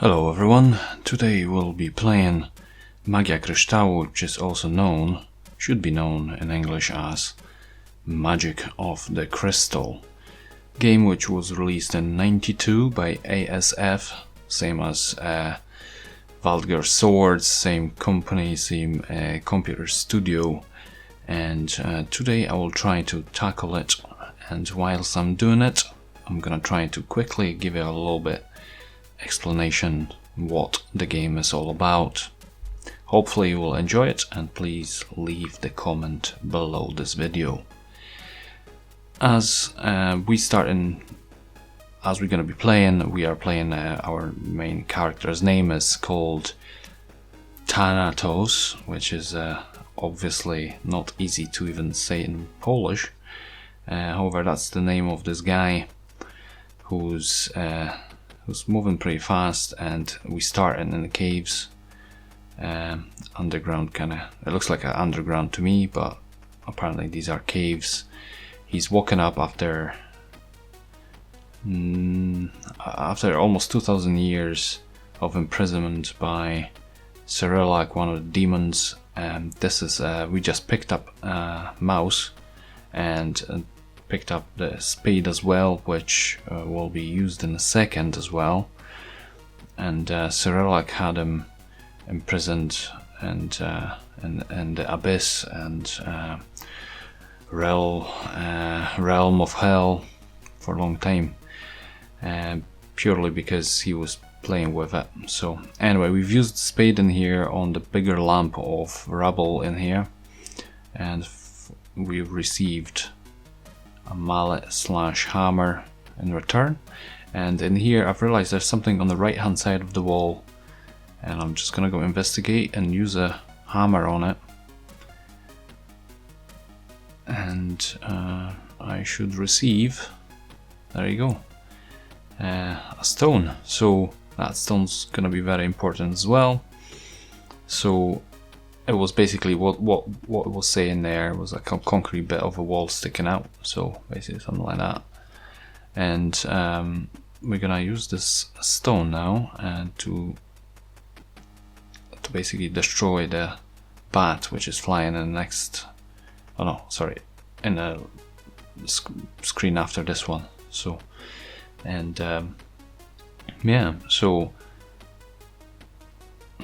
Hello everyone, today we'll be playing Magia Krysztalu, which is also known, should be known in English as Magic of the Crystal. Game which was released in '92 by ASF, same as Vulgar Swords, same company, same computer studio. And today I will try to tackle it, and whilst I'm doing it, I'm gonna try to quickly give it a little bit explanation what the game is all about. Hopefully you will enjoy it, and please leave the comment below this video. As we're gonna be playing, we are playing our main character's name is called Thanatos, which is obviously not easy to even say in Polish. However, that's the name of this guy who's moving pretty fast, and we start in the caves, underground kinda. It looks like an underground to me, but apparently these are caves. He's woken up after almost 2000 years of imprisonment by Syrylak, one of the demons. This is we just picked up a mouse and picked up the spade as well, which will be used in a second as well. And Syrylak had him imprisoned and in the abyss and realm of hell for a long time, purely because he was playing with it. So anyway, we've used the spade in here on the bigger lump of rubble in here, and we've received a mallet/hammer in return. And in here I've realized there's something on the right hand side of the wall, and I'm just gonna go investigate and use a hammer on it, and I should receive, there you go, a stone. So that stone's gonna be very important as well. So it was basically what it was saying there was a concrete bit of a wall sticking out, so basically something like that. And we're gonna use this stone now and to basically destroy the bat which is flying in the next, oh no, sorry, in the screen after this one. So and yeah, so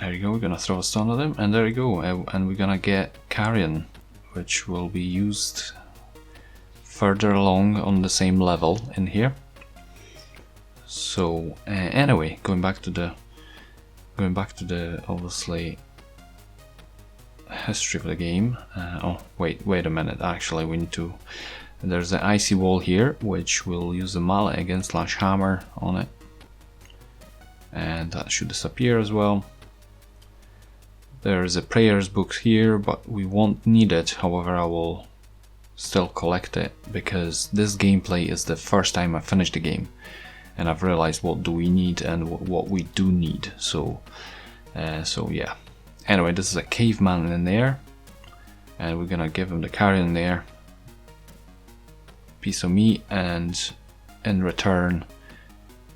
there you go, we're gonna throw a stone at him, and there you go, and we're gonna get carrion, which will be used further along on the same level in here. So anyway, going back to the obviously history of the game. Oh wait a minute, actually we need to, there's an icy wall here which we'll use the mallet against /hammer on it, and that should disappear as well. There's a prayers book here, but we won't need it. However, I will still collect it because this gameplay is the first time I finished the game, and I've realized what do we need and what we do need. So yeah. Anyway, this is a caveman in there, and we're gonna give him the carrion there, piece of meat, and in return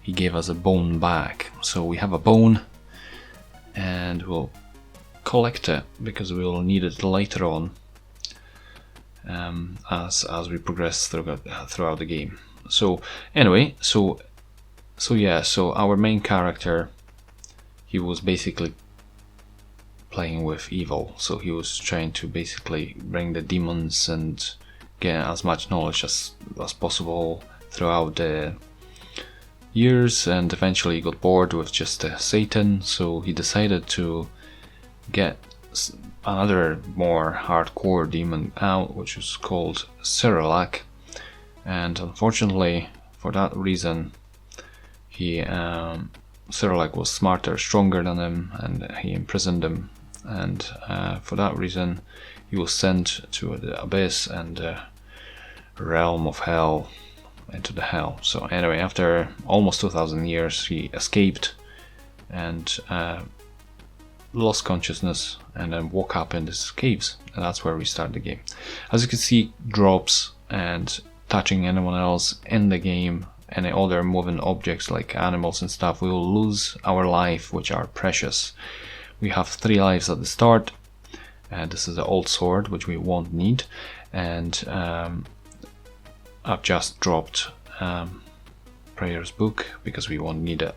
he gave us a bone back. So we have a bone, and we'll collect it because we will need it later on, as we progress throughout the game. So anyway, so yeah, so our main character, he was basically playing with evil, so he was trying to basically bring the demons and get as much knowledge as possible throughout the years, and eventually he got bored with just Satan, so he decided to get another more hardcore demon out, which is called Syrylak. And unfortunately for that reason, Syrylak was smarter, stronger than him, and he imprisoned him, and for that reason he was sent to the abyss and the realm of hell, into the hell. So anyway, after almost 2000 years he escaped and lost consciousness, and then woke up in these caves, and that's where we start the game. As you can see, drops and touching anyone else in the game any other moving objects like animals and stuff, we will lose our life, which are precious. We have 3 lives at the start, and this is the old sword, which we won't need, and I've just dropped Prayer's Book because we won't need it.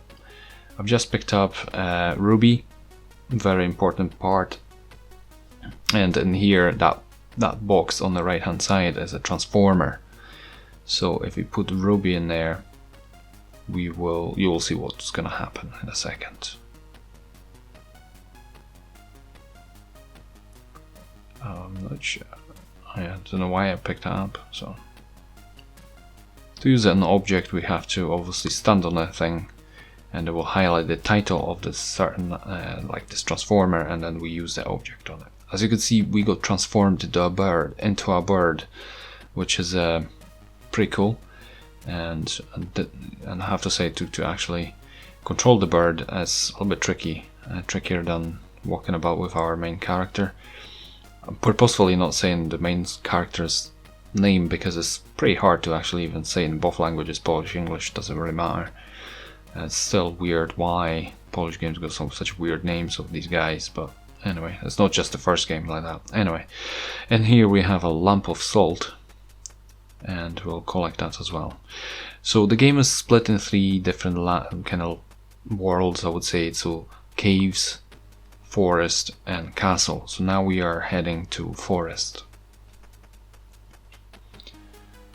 I've just picked up GRooBY, very important part, and in here that box on the right hand side is a transformer. So if we put GRooBY in there, you will see what's gonna happen in a second. I'm not sure. I don't know why I picked it up. So to use an object, we have to obviously stand on that thing, and it will highlight the title of this certain like this transformer, and then we use the object on it. As you can see, we got transformed into a bird, which is pretty cool. And I have to say, to actually control the bird is a little bit tricky, trickier than walking about with our main character. I'm purposefully not saying the main character's name because it's pretty hard to actually even say in both languages, Polish, English, doesn't really matter. It's still weird why Polish games got such weird names of these guys, but anyway, it's not just the first game like that. Anyway, and here we have a lump of salt, and we'll collect that as well. So the game is split in 3 different kind of worlds, I would say. So caves, forest, and castle. So now we are heading to forest.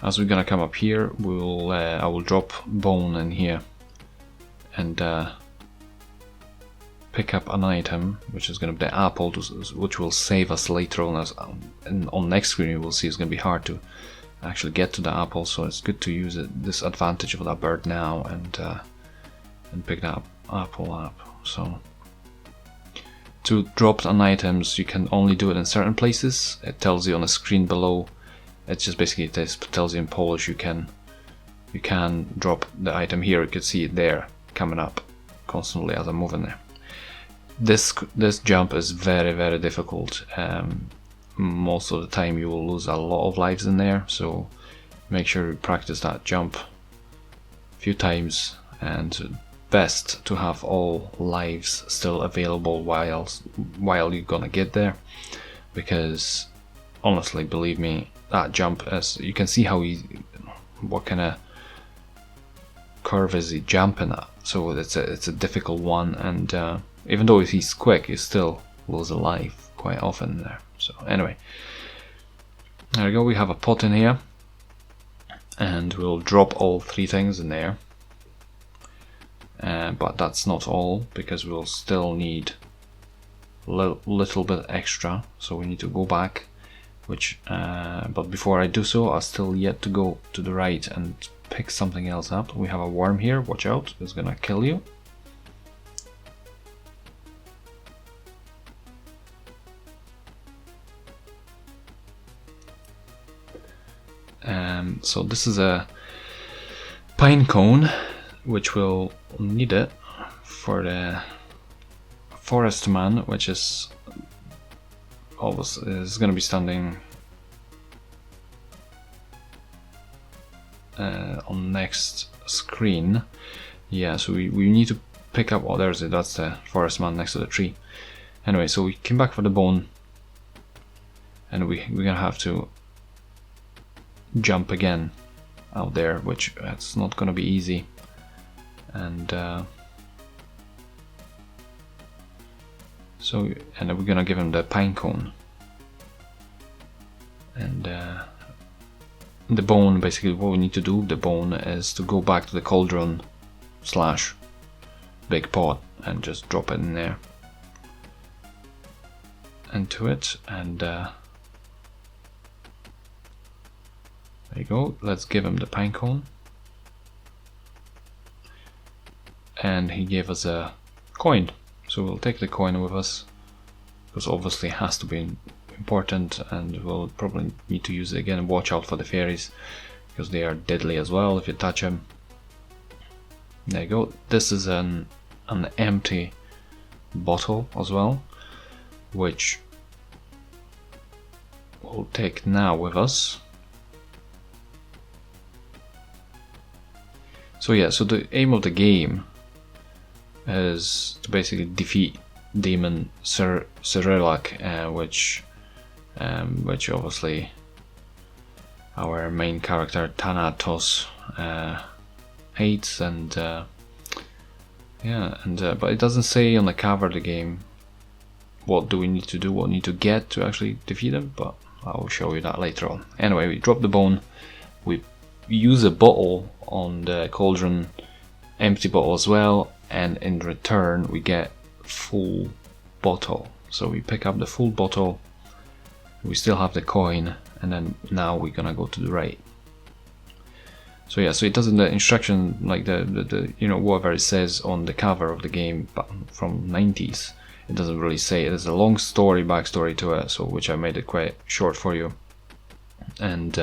As we're gonna come up here, I will drop bone in here and pick up an item, which is gonna be the apple, which will save us later on. And on next screen you will see it's gonna be hard to actually get to the apple, so it's good to use this advantage of that bird now and pick that apple up. So to drop an items, you can only do it in certain places. It tells you on the screen below. It's just basically tells you in Polish you can drop the item here. You can see it there coming up constantly as I'm moving there. This jump is very, very difficult. Most of the time you will lose a lot of lives in there, so make sure you practice that jump a few times, and best to have all lives still available while you're gonna get there, because honestly, believe me, that jump, as you can see how what kind of curve is he jumping at, so it's a difficult one, and even though he's quick, you still lose a life quite often there. So anyway, there we go, we have a pot in here, and we'll drop all 3 things in there. But that's not all, because we'll still need a little bit extra, so we need to go back, but before I do so, I still yet to go to the right and pick something else up. We have a worm here, watch out, it's gonna kill you. So this is a pine cone, which will need it for the forest man, which is always going to be standing on next screen. Yeah, so we need to pick up. Oh, that's the forest man next to the tree. Anyway, so we came back for the bone, and we're gonna have to jump again out there, which it's not gonna be easy. And we're gonna give him the pine cone, and the bone. Basically, what we need to do with the bone is to go back to the cauldron / big pot and just drop it in there into it, and there you go. Let's give him the pine cone. And he gave us a coin, so we'll take the coin with us, because obviously it has to be important, and we'll probably need to use it again. Watch out for the fairies, because they are deadly as well if you touch them. There you go. This is an empty bottle as well, which we'll take now with us. So yeah, so the aim of the game is to basically defeat demon Syrylak, which obviously our main character Thanatos hates, and but it doesn't say on the cover of the game what do we need to do, what we need to get to actually defeat him, but I'll show you that later on. Anyway, we drop the bone, we use a bottle on the cauldron, empty bottle as well, and in return we get full bottle. So we pick up the full bottle, we still have the coin, and then now we're gonna go to the right. So yeah, so it doesn't, the instruction, like the you know, whatever it says on the cover of the game from 90s, it doesn't really say. There's a long story, backstory to it, so which I made it quite short for you, and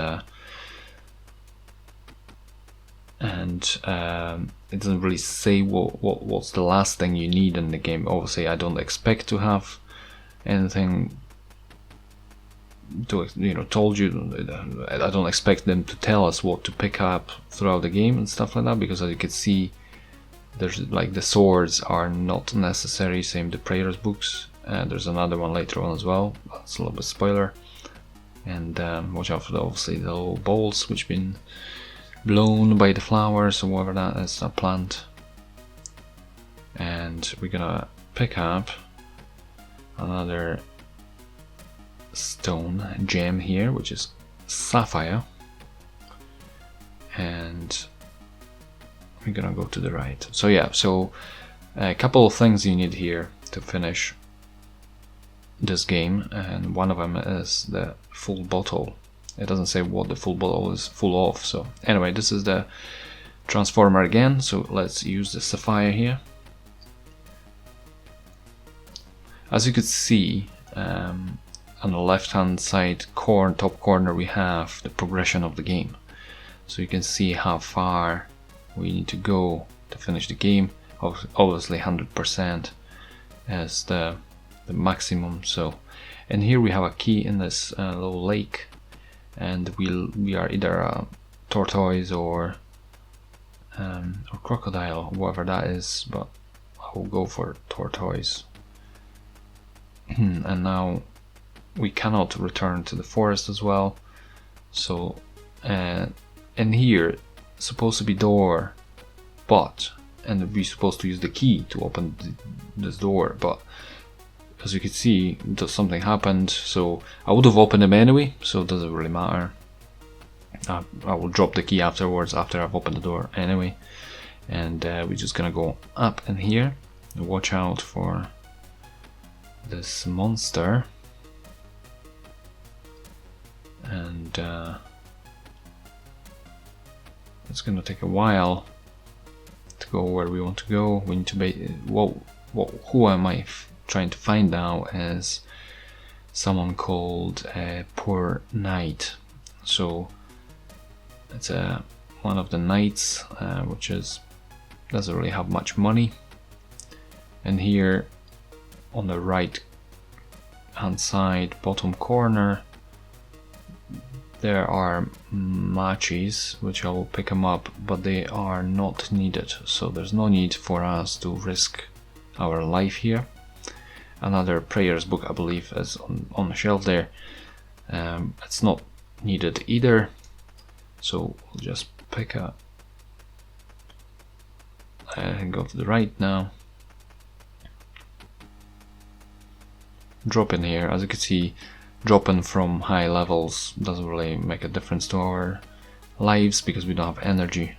it doesn't really say what's the last thing you need in the game. Obviously, I don't expect to have anything to, you know, told you. I don't expect them to tell us what to pick up throughout the game and stuff like that, because as you can see, there's like the swords are not necessary, same the prayers books, and there's another one later on as well. That's a little bit spoiler. And watch out for obviously the little balls which been blown by the flowers or whatever that is, a plant. And we're gonna pick up another stone gem here, which is sapphire, and we're gonna go to the right. So yeah, so a couple of things you need here to finish this game, and one of them is the full bottle. It doesn't say what the full bottle is full of. So anyway, this is the transformer again, so let's use the sapphire here. As you could see, on the left hand side top corner we have the progression of the game, so you can see how far we need to go to finish the game. Obviously 100% is the maximum. So, and here we have a key in this little lake, and we are either a tortoise or crocodile, whatever that is, but I will go for tortoise. And now we cannot return to the forest as well. So and here supposed to be door, and we're supposed to use the key to open this door, but as you can see, something happened, so I would have opened them anyway, so it doesn't really matter. I will drop the key afterwards, after I've opened the door anyway. And we're just gonna go up in here and watch out for this monster, and it's gonna take a while to go where we want to go. We need to be who am I trying to find now is someone called Poor Knight. So it's one of the knights, which doesn't really have much money. And here on the right hand side bottom corner there are matches, which I will pick them up, but they are not needed, so there's no need for us to risk our life here. Another prayers book, I believe, is on the shelf there. It's not needed either, so we'll just pick up and go to the right now. Drop in here. As you can see, dropping from high levels doesn't really make a difference to our lives because we don't have energy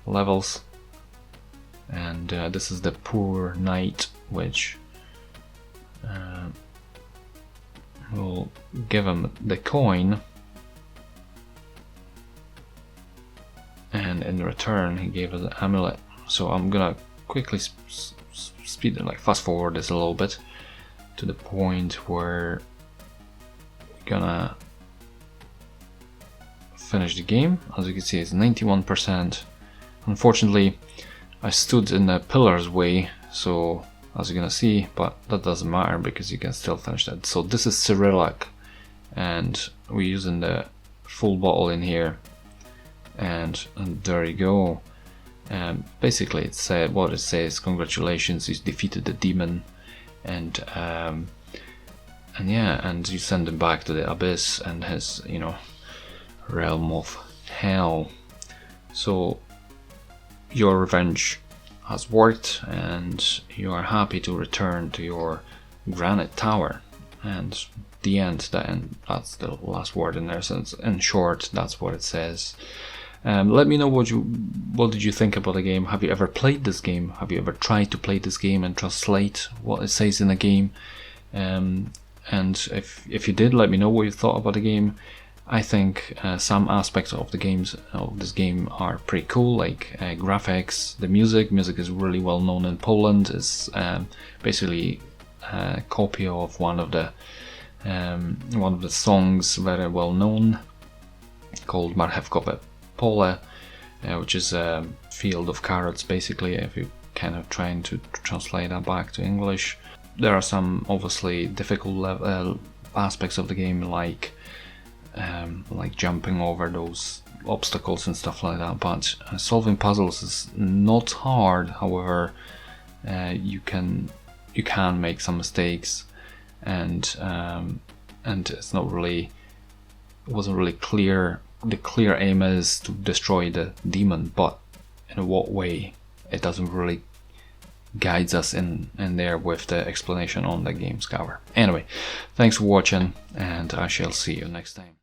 levels. And this is the Poor Knight, which will give him the coin, and in return he gave us an amulet. So I'm gonna quickly speed it, like fast forward this a little bit to the point where we're gonna finish the game. As you can see, it's 91%. Unfortunately, I stood in the pillar's way, so as you're gonna see, but that doesn't matter because you can still finish that. So this is Syrylak, and we're using the full bottle in here, and there you go. Basically, what it says: congratulations, you defeated the demon, and yeah, and you send him back to the abyss and his, realm of hell. So your revenge has worked, and you are happy to return to your granite tower. And the end, that's the last word in there. So in short, that's what it says. Let me know what did you think about the game. Have you ever played this game? Have you ever tried to play this game and translate what it says in the game? And if you did, let me know what you thought about the game. I think some aspects of this game are pretty cool, like graphics, the music. Music is really well known in Poland. It's basically a copy of one of the songs, very well known, called Marchewkowe Pole, which is a field of carrots, basically, if you're kind of trying to translate that back to English. There are some obviously difficult aspects of the game, like jumping over those obstacles and stuff like that, but solving puzzles is not hard. However, you can make some mistakes, and it wasn't really clear. The clear aim is to destroy the demon, but in what way, it doesn't really guides us in there with the explanation on the game's cover. Anyway, thanks for watching, and I shall see you next time.